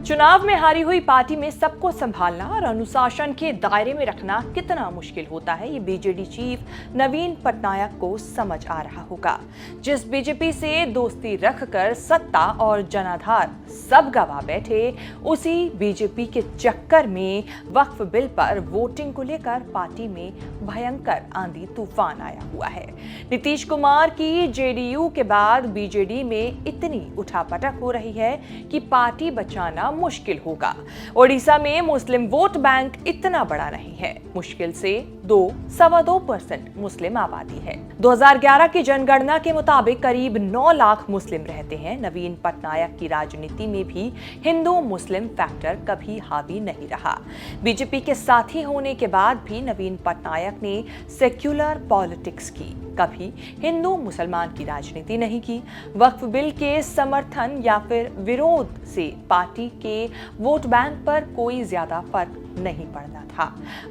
चुनाव में हारी हुई पार्टी में सबको संभालना और अनुशासन के दायरे में रखना कितना मुश्किल होता है, ये बीजेडी चीफ नवीन पटनायक को समझ आ रहा होगा। जिस बीजेपी से दोस्ती रखकर सत्ता और जनाधार सब गवा बैठे, उसी बीजेपी के चक्कर में वक्फ बिल पर वोटिंग को लेकर पार्टी में भयंकर आंधी तूफान आया हुआ है। नीतीश कुमार की जेडीयू के बाद बीजेडी में इतनी उठापटक हो रही है कि पार्टी बचाना मुश्किल होगा। ओडिशा में मुस्लिम वोट बैंक इतना बड़ा नहीं है, मुश्किल से 2-2.25% मुस्लिम आबादी है। 2011 की जनगणना के मुताबिक करीब 9 लाख मुस्लिम रहते हैं। नवीन पटनायक की राजनीति में भी हिंदू मुस्लिम फैक्टर कभी हावी नहीं रहा। बीजेपी के साथी होने के बाद भी नवीन पटनायक ने सेक्युलर पॉलिटिक्स की, कभी हिंदू मुसलमान की राजनीति नहीं की। वक्फ बिल के समर्थन या फिर विरोध से पार्टी के वोट बैंक पर कोई ज्यादा फर्क नहीं पड़ना था।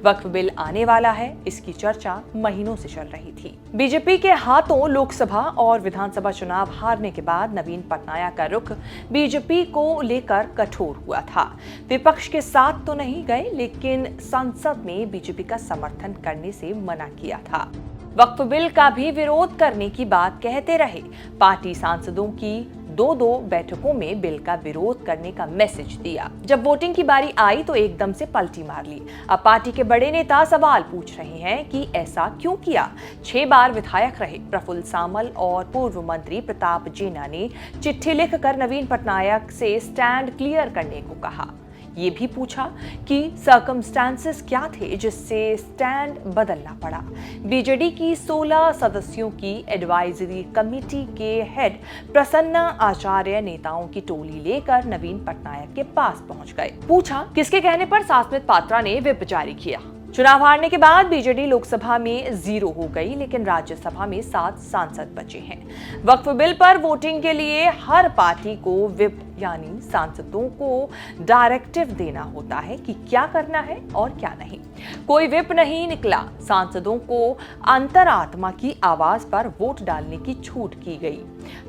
वक्फ बिल आने वाला है, इसकी चर्चा महीनों से चल रही थी। बीजेपी के हाथों लोकसभा और विधानसभा चुनाव हारने के बाद नवीन पटनायक का रुख बीजेपी को लेकर कठोर हुआ था। विपक्ष के साथ तो नहीं गए, लेकिन संसद में बीजेपी का समर्थन करने से मना किया था। वक्फ बिल का भी विरोध करने की बात कहते रहे। पार्टी सांसदों की 2 बैठकों में बिल का विरोध करने का मैसेज दिया। जब वोटिंग की बारी आई तो एकदम से पलटी मार ली। अब पार्टी के बड़े नेता सवाल पूछ रहे हैं कि ऐसा क्यों किया। 6 बार विधायक रहे प्रफुल्ल सामल और पूर्व मंत्री प्रताप जेना ने चिट्ठी लिखकर नवीन पटनायक से स्टैंड क्लियर करने को कहा। ये भी पूछा कि सर्कमस्टांसेस क्या थे जिससे स्टैंड बदलना पड़ा। बीजेडी की 16 सदस्यों की एडवाइजरी कमेटी के हेड प्रसन्ना आचार्य नेताओं की टोली लेकर नवीन पटनायक के पास पहुंच गए। पूछा किसके कहने पर सास्मित पात्रा ने व्हिप जारी किया। चुनाव हारने के बाद बीजेडी लोकसभा में 0 हो गई, लेकिन राज्यसभा में 7 सांसद बचे हैं। वक्फ बिल पर वोटिंग के लिए हर पार्टी को व्हिप यानी सांसदों को डायरेक्टिव देना होता है कि क्या करना है और क्या नहीं। कोई व्हिप नहीं निकला। सांसदों को अंतरात्मा की आवाज पर वोट डालने की छूट की गई।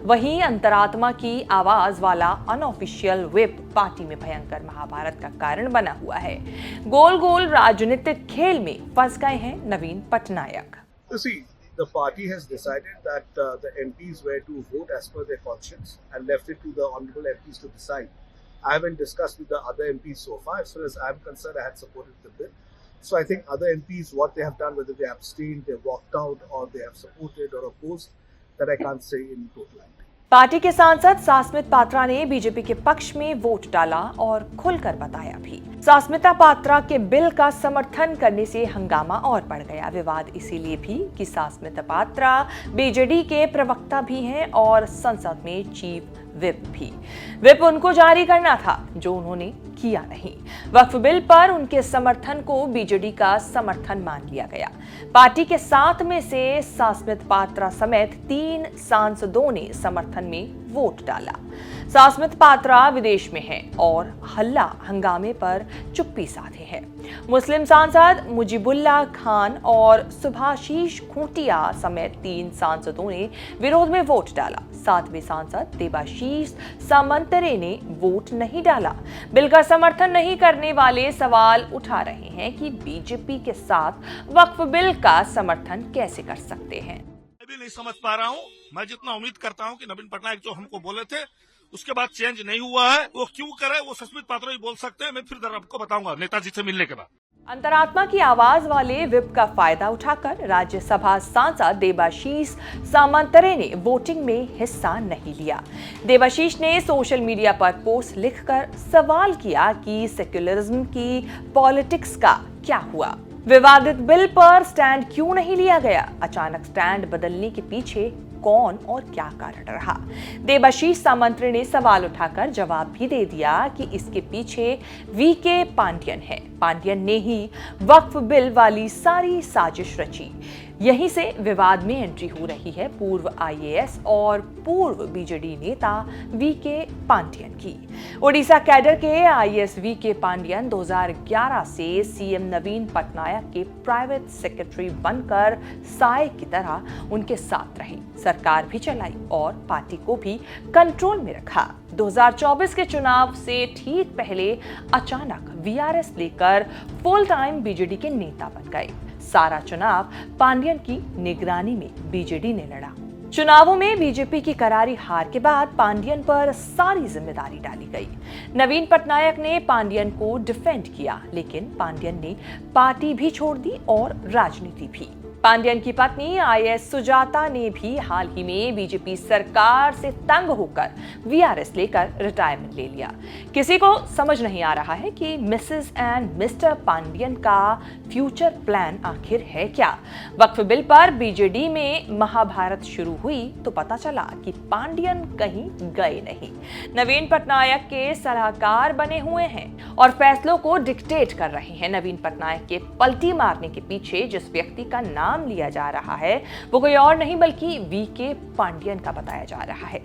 वहीं अंतरात्मा की आवाज वाला अनऑफिशियल व्हिप पार्टी में भयंकर महाभारत का कारण बना हुआ है। गोल गोल राजनीतिक खेल में फंस गए हैं नवीन Patnaik. The party has decided that the MPs were to vote as per their conscience and left it to the honourable MPs to decide. I haven't discussed with the other MPs so far. As far as I'm concerned, I had supported the bill. So I think other MPs, what they have done, whether they abstained, they walked out, or they have supported or opposed, that I can't say in totality. Party के सांसद सास्मित पात्रा ने BJP के पक्ष में vote डाला और खुलकर बताया भी। सास्मिता पात्रा के बिल का समर्थन करने से हंगामा और बढ़ गया। विवाद इसीलिए भी कि सास्मिता पात्रा बीजेडी के प्रवक्ता भी हैं और संसद में चीफ व्हिप भी। व्हिप उनको जारी करना था, जो उन्होंने किया नहीं। वक्फ बिल पर उनके समर्थन को बीजेडी का समर्थन मान लिया गया। पार्टी के 7 में से सास्मित पात्रा समेत 3 सांसदों ने समर्थन में वोट डाला। सास्मित पात्रा विदेश में हैं और हल्ला हंगामे पर चुप्पी साधे हैं। मुस्लिम सांसद मुजीबुल्लाह खान और सुभाशीष खूंटिया समेत 3 सांसदों ने विरोध में वोट डाला। 7वें सांसद देबाशीष सामंतरे ने वोट नहीं डाला। बिल का समर्थन नहीं करने वाले सवाल उठा रहे हैं कि बीजेपी के साथ वक्फ बिल का समर्थन कैसे कर सकते हैं। मैं भी नहीं समझ पा रहा हूँ। मैं जितना उम्मीद करता हूँ कि नवीन पटनायक जो हमको बोले थे उसके बाद चेंज नहीं हुआ है, वो क्यों करे, वो सास्मित पात्रा ही बोल सकते हैं। मैं फिर आपको बताऊंगा नेताजी से मिलने के बाद। अंतरात्मा की आवाज वाले व्हिप का फायदा उठाकर राज्यसभा सांसद देबाशीष सामंतरे ने वोटिंग में हिस्सा नहीं लिया। देबाशीष ने सोशल मीडिया पर पोस्ट लिखकर सवाल किया कि सेक्युलरिज्म की पॉलिटिक्स का क्या हुआ। विवादित बिल पर स्टैंड क्यों नहीं लिया गया। अचानक स्टैंड बदलने के पीछे कौन और क्या कारण रहा। देबाशीष सामंतरे ने सवाल उठाकर जवाब भी दे दिया कि इसके पीछे वीके पांडियन है। पांडियन ने ही वक्फ बिल वाली सारी साजिश रची। यहीं से विवाद में एंट्री हो रही है पूर्व आईएएस और पूर्व बीजेडी नेता वीके पांडियन की। ओडिशा कैडर के आईएएस वीके पांडियन 2011 से सीएम नवीन पटनायक के प्राइवेट सेक्रेटरी बनकर साए की तरह उनके साथ रहे, सरकार भी चलाई और पार्टी को भी कंट्रोल में रखा। 2024 के चुनाव से ठीक पहले अचानक वीआरएस लेकर फुल टाइम बीजेडी के नेता बन गए। सारा चुनाव पांडियन की निगरानी में बीजेडी ने लड़ा। चुनावों में बीजेपी की करारी हार के बाद पांडियन पर सारी जिम्मेदारी डाली गई। नवीन पटनायक ने पांडियन को डिफेंड किया, लेकिन पांडियन ने पार्टी भी छोड़ दी और राजनीति भी। पांडियन की पत्नी आईएएस सुजाता ने भी हाल ही में बीजेपी सरकार से तंग होकर वीआरएस लेकर रिटायरमेंट ले लिया। किसी को समझ नहीं आ रहा है कि मिसेस एंड मिस्टर पांडियन का फ्यूचर प्लान आखिर है क्या। वक्फ बिल पर बीजेडी में महाभारत शुरू हुई तो पता चला कि पांडियन कहीं गए नहीं, नवीन पटनायक के सलाहकार बने हुए हैं और फैसलों को डिक्टेट कर रहे हैं। नवीन पटनायक के पलटी मारने के पीछे जिस व्यक्ति का नाम लिया जा रहा है वो कोई और नहीं बल्कि वीके पांडियन का बताया जा रहा है।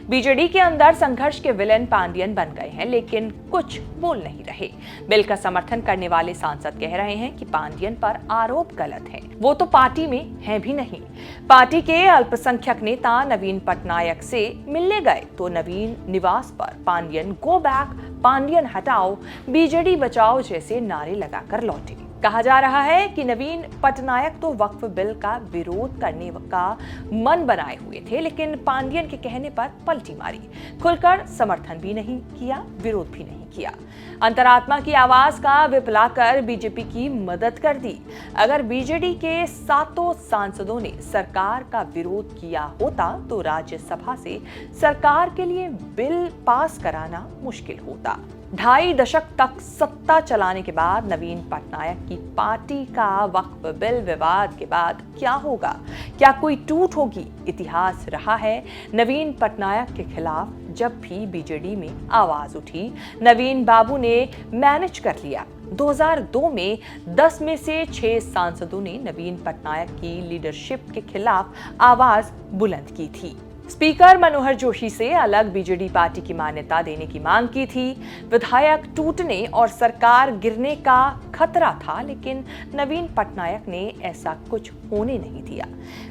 बीजेडी के अंदर संघर्ष के विलेन पांडियन बन गए हैं, लेकिन कुछ बोल नहीं रहे। बिल का समर्थन करने वाले सांसद कह रहे हैं कि पांडियन पर आरोप गलत है, वो तो पार्टी में है भी नहीं। पार्टी के अल्पसंख्यक नेता नवीन पटनायक से मिलने गए तो नवीन निवास पर पांडियन गो बैक, पांडियन हटाओ, बीजेडी बचाओ जैसे नारे लगाकर लौटे। कहा जा रहा है कि नवीन पटनायक तो वक्फ बिल का विरोध करने का मन बनाए हुए थे, लेकिन पांडियन के कहने पर पलटी मारी, खुलकर समर्थन भी नहीं किया, विरोध भी नहीं किया। अंतरात्मा की आवाज का विपलाकर बीजेपी की मदद कर दी। अगर बीजेडी के 7 सांसदों ने सरकार का विरोध किया होता तो राज्यसभा से सरकार के लिए बिल पास कराना मुश्किल होता। 2.5 दशक तक सत्ता चलाने के बाद नवीन पटनायक की पार्टी का वक्फ बिल विवाद के बाद क्या होगा? क्या कोई टूट होगी? इतिहास रहा है नवीन पटनायक के खिलाफ जब भी बीजेडी में आवाज उठी, नवीन बाबू ने मैनेज कर लिया। 2002 में 10 में से 6 सांसदों ने नवीन पटनायक की लीडरशिप के खिलाफ आवाज बुलंद की थी। स्पीकर मनोहर जोशी से अलग बीजेडी पार्टी की मान्यता देने की मांग की थी। विधायक टूटने और सरकार गिरने का खतरा था, लेकिन नवीन पटनायक ने ऐसा कुछ होने नहीं दिया।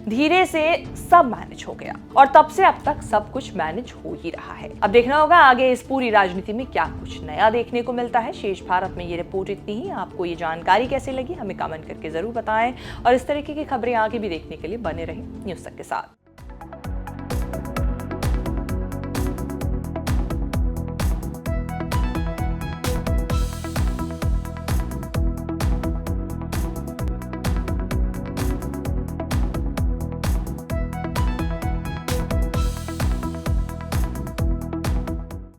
धीरे से सब मैनेज हो गया और तब से अब तक सब कुछ मैनेज हो ही रहा है। अब देखना होगा आगे इस पूरी राजनीति में क्या कुछ नया देखने को मिलता है। शेष भारत में ये रिपोर्ट इतनी ही। आपको ये जानकारी कैसी लगी हमें कमेंट करके जरूर बताएं और इस तरीके की खबरें आगे भी देखने के लिए बने रहें न्यूज़ तक के साथ।